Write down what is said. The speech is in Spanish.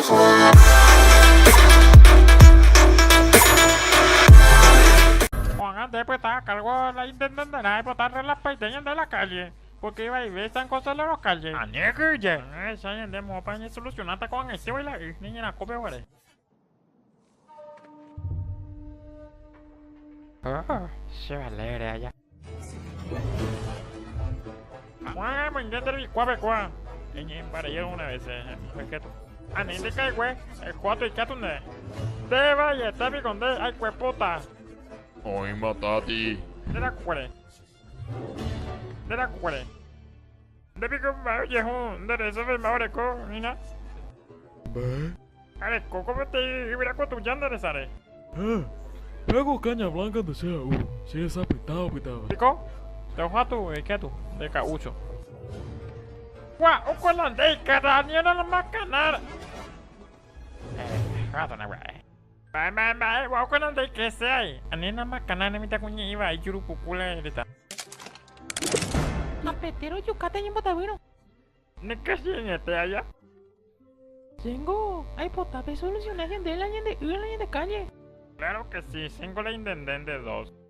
Juan antes pues estaba cargo la intentando de botar las pequeñas de la calle. Porque iba y ve están cosas de la calle. A negro ya. Esa gente me va a solucionar con este o la niña la copia ahora. Oh, se va a leer allá. Juan, me encanta el cuave cuá. En para ir una vez, perfecto. A ni le cae, güey. El 4 y 4 ne. Te vaya, te vi con de, ay, puta. Oi, matati. De la cuere. De la cuere. De pico, viejo, de eso me ahora co, mira. A ver, ¿cómo te iba a cotullando de sare? Pego caña blanca donde sea, si es apretado, apretado. Pico, te ojo tú, ¿qué tú? De caucho. Guau, o con la de caranya na naman kanar. Rato na güey. Bye, wow ko nang day kasi ay. Ano naman kanan na mita kunya iba ay juru pukula dita. Apetero yucate y botavino. Ne kasi niya te allá. Tengo, ay potape solucionación de la de calle. Claro que sí, tengo la intendente 2.